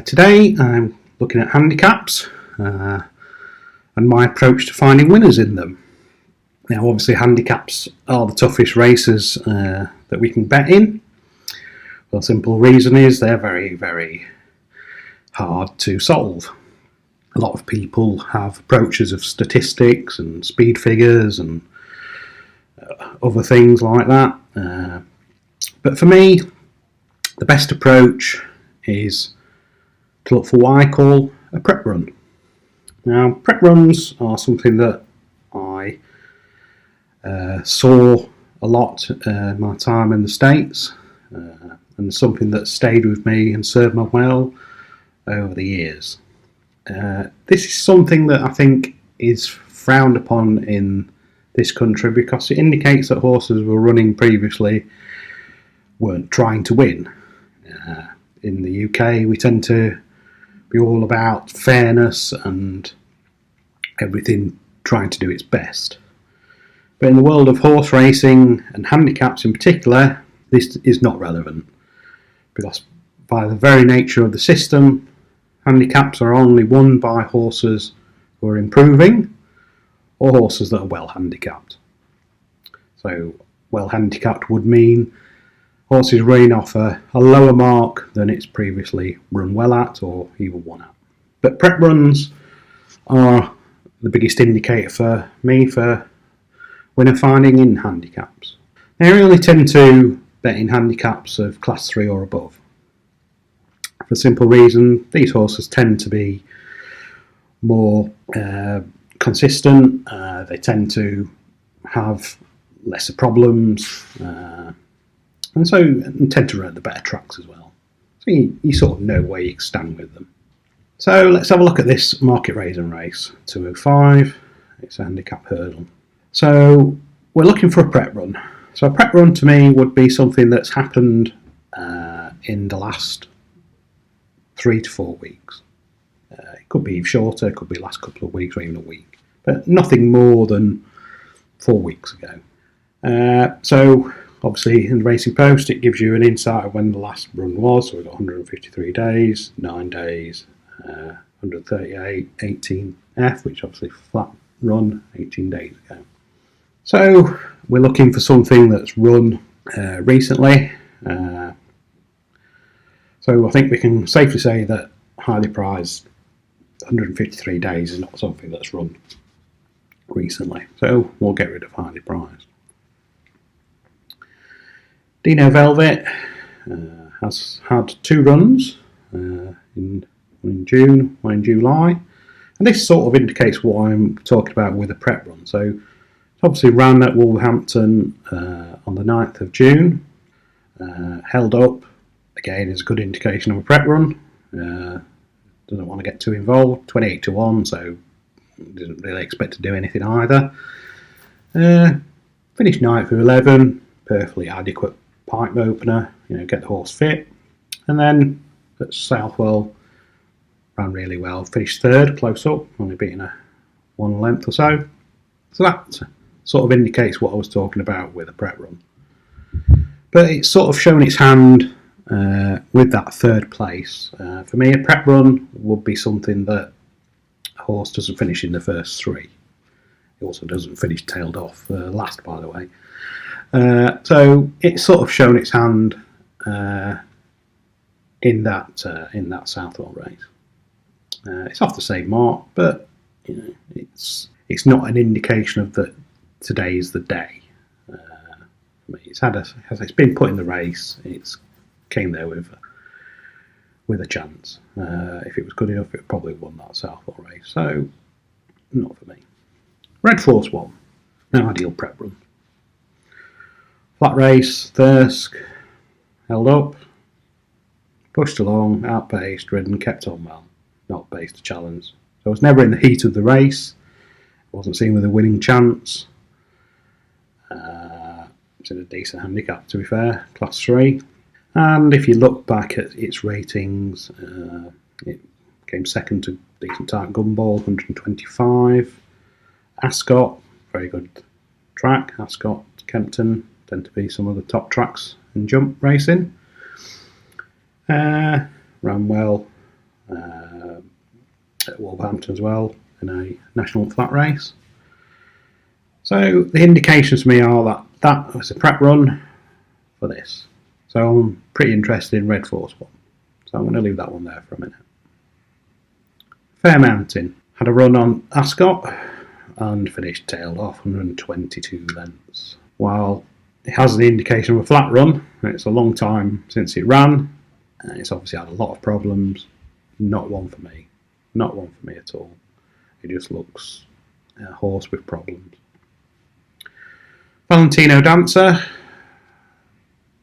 Today I'm looking at handicaps and my approach to finding winners in them. Now obviously handicaps are the toughest races that we can bet in. Well, the simple reason is they're very, very hard to solve. A lot of people have approaches of statistics and speed figures and other things like that. But for me, the best approach is to look for what I call a prep run. Now, prep runs are something that I saw a lot in my time in the States, and something that stayed with me and served me well over the years. This is something that I think is frowned upon in this country because it indicates that horses were running previously weren't trying to win. In the UK, we tend to be all about fairness and everything trying to do its best. But in the world of horse racing and handicaps in particular, this is not relevant because by the very nature of the system, handicaps are only won by horses who are improving or horses that are well handicapped. So well handicapped would mean horses running off a lower mark than it's previously run well at or even won at. But prep runs are the biggest indicator for me for winner finding in handicaps. Now, I only tend to bet in handicaps of class 3 or above. For a simple reason, these horses tend to be more consistent, they tend to have lesser problems, and tend to run at the better tracks as well. So you sort of know where you stand with them. So let's have a look at this market raising race, 205, it's a handicap hurdle. So we're looking for a prep run. So a prep run to me would be something that's happened in the last 3 to 4 weeks. It could be shorter, it could be the last couple of weeks or even a week, but nothing more than 4 weeks ago. So obviously in the Racing Post it gives you an insight of when the last run was. So we've got 153 days, 9 days, 138, 18F, which obviously flat run 18 days ago. So we're looking for something that's run recently. So I think we can safely say that highly prized 153 days is not something that's run recently. So we'll get rid of highly prized. Dino Velvet has had 2 runs, one in June, one in July, and this sort of indicates what I'm talking about with a prep run. So it's obviously ran at Wolverhampton on the 9th of June, held up, again is a good indication of a prep run, doesn't want to get too involved, 28 to 1, so doesn't really expect to do anything either. Finished 9th of 11, perfectly adequate pipe opener, get the horse fit, and then at Southwell ran really well, finished 3rd, close up, only beating a 1 length or so. So that sort of indicates what I was talking about with a prep run. But it's sort of shown its hand with that 3rd place. For me, a prep run would be something that a horse doesn't finish in the first 3. It also doesn't finish tailed off last, by the way. So it's sort of shown its hand in that Southwell race. It's off the same mark, but it's not an indication of that today is the day. It's been put in the race. It's came there with a chance. If it was good enough, it probably won that Southwell race. So not for me. Red Force 1, no ideal prep run. Flat race, Thirsk, held up, pushed along, outpaced, ridden, kept on well, not based a challenge. So I was never in the heat of the race, wasn't seen with a winning chance. It's in a decent handicap, to be fair, class 3. And if you look back at its ratings, it came 2nd to decent type Gumball, 125. Ascot, very good track. Ascot, Kempton, tend to be some of the top tracks in jump racing. Ran well, at Wolverhampton as well in a national flat race. So the indications to me are that that was a prep run for this. So I'm pretty interested in Red Force 1. So I'm going to leave that one there for a minute. Fair Mountain had a run on Ascot and finished tailed off 122 lengths. While it has an indication of a flat run, it's a long time since it ran, and it's obviously had a lot of problems. Not one for me. Not one for me at all. It just looks a horse with problems. Valentino Dancer,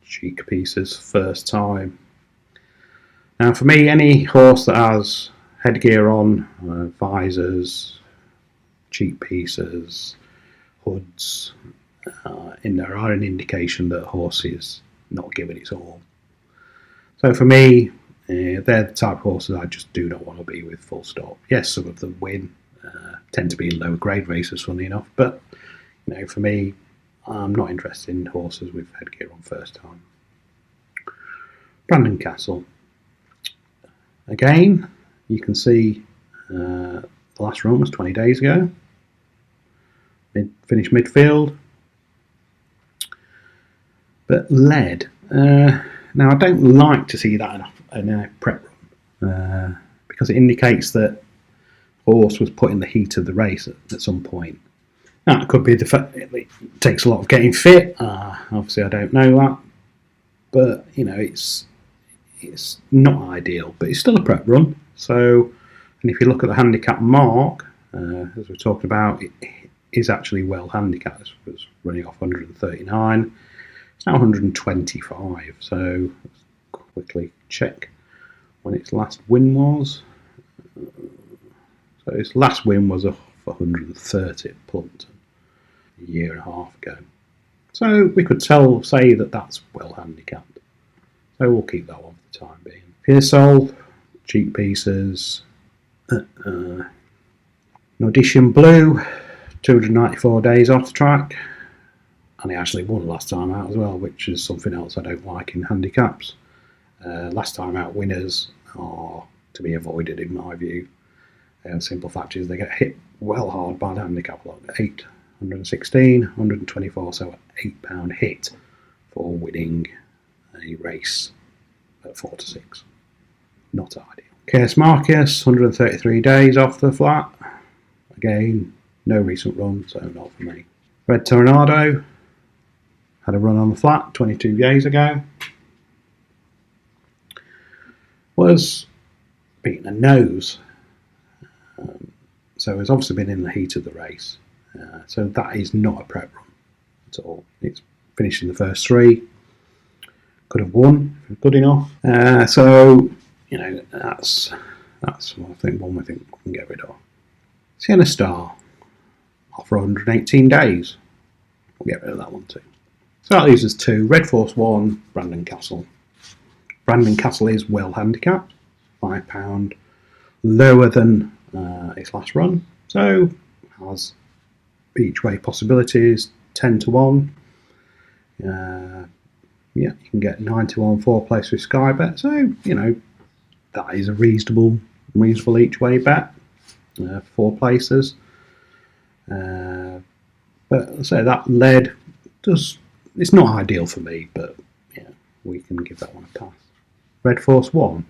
cheek pieces, first time. Now for me, any horse that has headgear on, visors, cheek pieces, hoods, in there are an indication that a horse is not giving its all. So for me, they're the type of horses I just do not want to be with, full stop. Yes, some of them win, tend to be in lower grade races, funnily enough, but for me, I'm not interested in horses with headgear on first time. Brandon Castle. Again, you can see the last run was 20 days ago. Finished midfield. But led. Now, I don't like to see that in a prep run because it indicates that the horse was put in the heat of the race at some point. Now, it could be the fact it takes a lot of getting fit. Obviously, I don't know that. But, it's not ideal, but it's still a prep run. So, and if you look at the handicap mark, as we're talking about, it is actually well handicapped. It was running off 139. It's now 125. So, let's quickly check when its last win was. So, its last win was off 130 at Plumpton a year and a half ago. So, we could say that that's well handicapped. So we'll keep that one for the time being. Pearsall, cheek pieces. Audition Blue, 294 days off the track. And he actually won last time out as well, which is something else I don't like in handicaps. Last time out winners are to be avoided in my view. Simple fact is they get hit well hard by the handicap lot. 816, 124, so an £8 hit for winning a race at 4 to 6. Not ideal. Case Marcus, 133 days off the flat. Again, no recent run, so not for me. Red Tornado had a run on the flat 22 days ago. Was beaten a nose. So it's obviously been in the heat of the race. So that is not a prep run at all. It's finished in the first 3. Could have won if good enough. So that's one thing we can get rid of. Sienna Star off for 118 days. We'll get rid of that one too. So that leaves us 2. Red Force 1, Brandon Castle. Brandon Castle is well handicapped, £5 lower than its last run. So has each way possibilities, 10 to 1. You can get 9 to 1 4 place with Sky Bet. So, that is a reasonable each way bet. 4 places. But let's say that lead it's not ideal for me, but we can give that one a pass. Red Force 1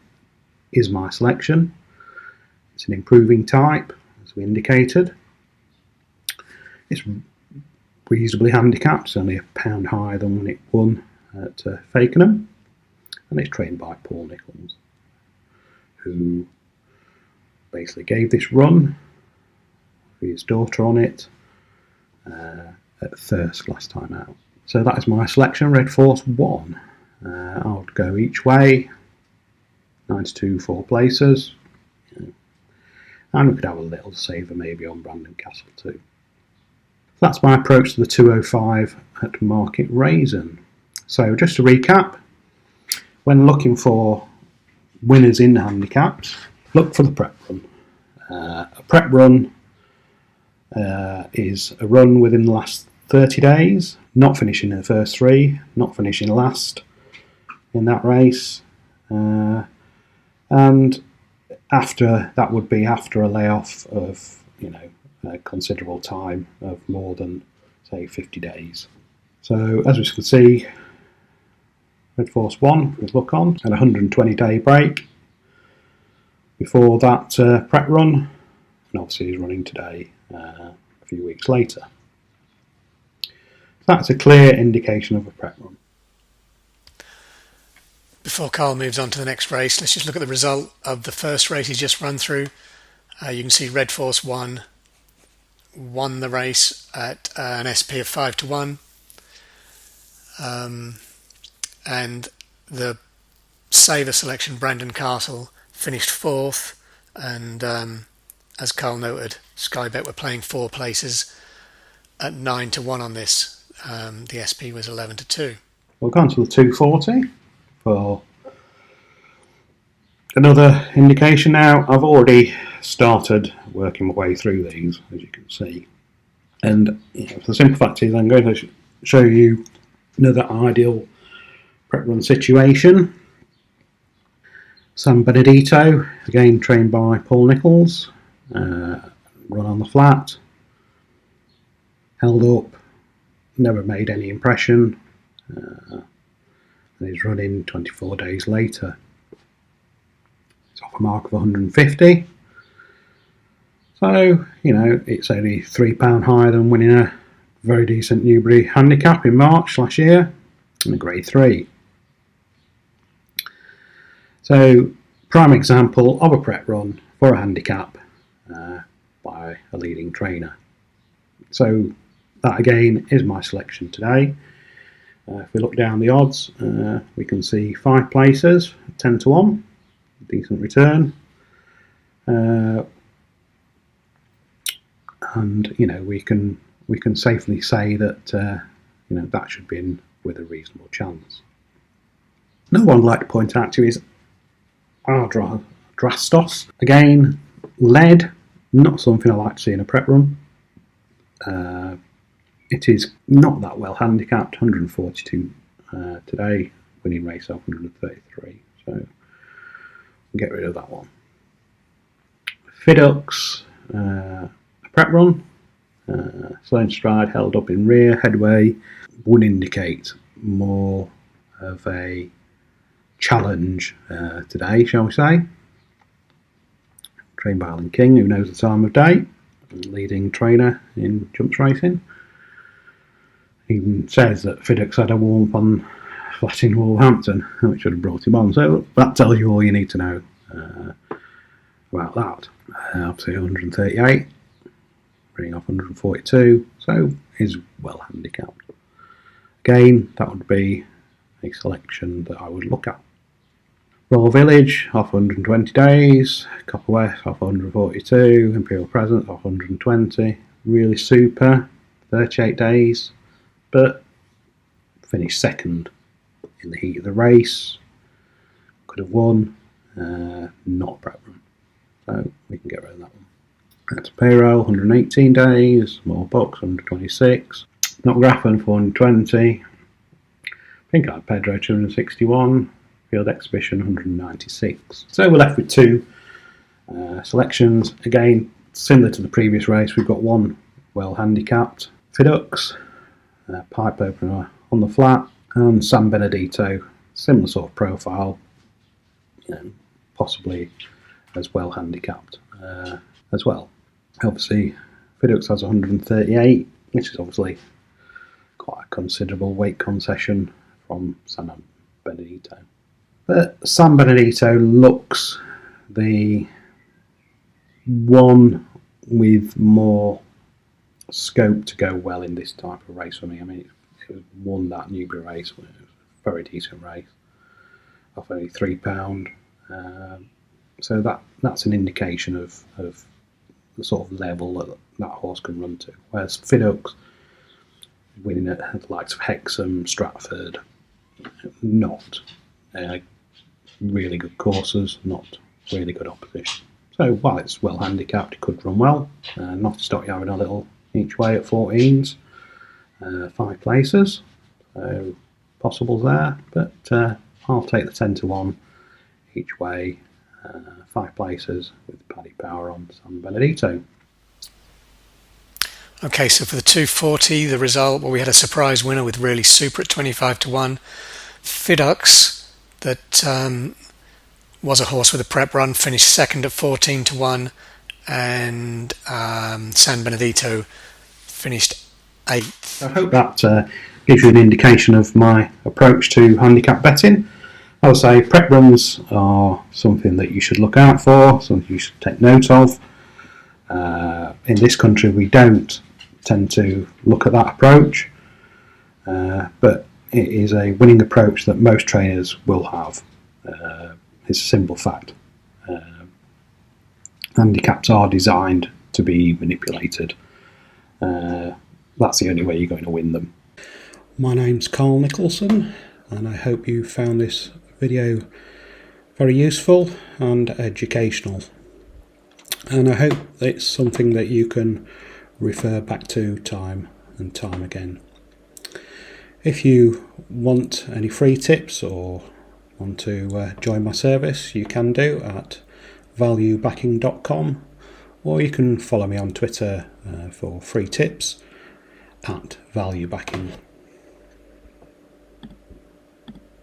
is my selection. It's an improving type, as we indicated. It's reasonably handicapped, it's only £1 higher than when it won at Fakenham, and it's trained by Paul Nicholson, who basically gave this run with his daughter on it at Thirsk last time out. So that is my selection, Red Force 1. I would go each way, 9 to 2 4 places, and we could have a little saver maybe on Brandon Castle too. That's my approach to the 205 at Market Raisin. So just to recap, when looking for winners in handicaps, look for the prep run. A prep run is a run within the last 30 days, not finishing in the first 3, not finishing last in that race, and after that would be after a layoff of a considerable time of more than say 50 days. So as we can see, Red Force 1 with Look On had a 120-day break before that prep run, and obviously he's running today a few weeks later. That's a clear indication of a prep run. Before Carl moves on to the next race, let's just look at the result of the first race he's just run through. You can see Red Force 1 won the race at an SP of 5-1. And the saver selection, Brandon Castle, finished 4th. And as Carl noted, Sky Bet were playing 4 places at 9-1 on this. The SP was 11-2. We'll go on to the 240 for another indication now. I've already started working my way through these, as you can see. And the simple fact is I'm going to show you another ideal prep run situation. San Benedito, again trained by Paul Nicholson, run on the flat, held up, never made any impression, and he's running 24 days later. It's off a mark of 150. So, it's only £3 higher than winning a very decent Newbury Handicap in March last year in a Grade 3. So, prime example of a prep run for a handicap by a leading trainer. So, that again is my selection today. If we look down the odds, we can see 5 places, 10-1, decent return. And we can safely say that that should be in with a reasonable chance. Another one I'd like to point out to you is Drastos. Again, lead, not something I like to see in a prep run. It is not that well handicapped, 142 today, winning race off 133. So we'll get rid of that one. Fidux, prep run, slow and stride, held up in rear, headway, would indicate more of a challenge today, shall we say. Trained by Alan King, who knows the time of day, leading trainer in jumps racing. He says that Fidux had a warm-up on flat in Wolverhampton, which would have brought him on. So that tells you all you need to know about that. Obviously 138, bringing off 142, so is well handicapped. Again, that would be a selection that I would look at. Royal Village off 120 days, Copper West off 142, Imperial Presence off 120, Really Super 38 days, but finished second in the heat of the race. Could have won, not prep run, so we can get rid of that one. That's Payroll 118 days, More Bucks 126, Not Graffen 420, Pink Eyed Pedro 261, Field Exhibition 196. So we're left with 2 selections. Again, similar to the previous race, we've got one well handicapped, Fidux, pipe opener on the flat, and San Benedito, similar sort of profile, possibly as well handicapped as well. Obviously, Fidux has 138, which is obviously quite a considerable weight concession from San Benedito. But San Benedito looks the one with more scope to go well in this type of race for me. I mean, it won that Newbury race, it was a very decent race, off only £3. So that's an indication of the sort of level that horse can run to. Whereas Fidux, winning at the likes of Hexham, Stratford, not really good courses, not really good opposition. So while it's well handicapped, it could run well. Not to stop you having a little each way at 14s, 5 places, so possible there. But I'll take the 10-1 each way 5 places with Paddy Power on San Benedito. Okay, so for the 240, the result, well, we had a surprise winner with Really Super at 25 to 1. Fidux, that was a horse with a prep run, finished second at 14 to 1. And San Benedito finished 8th. I hope that gives you an indication of my approach to handicap betting. I would say prep runs are something that you should look out for, something you should take note of. In this country we don't tend to look at that approach, but it is a winning approach that most trainers will have. It's a simple fact. Handicaps are designed to be manipulated. That's the only way you're going to win them. My name's Nicholson, and I hope you found this video very useful and educational. And I hope it's something that you can refer back to time and time again. If you want any free tips or want to join my service, you can do at valuebacking.com, or you can follow me on Twitter for free tips at valuebacking.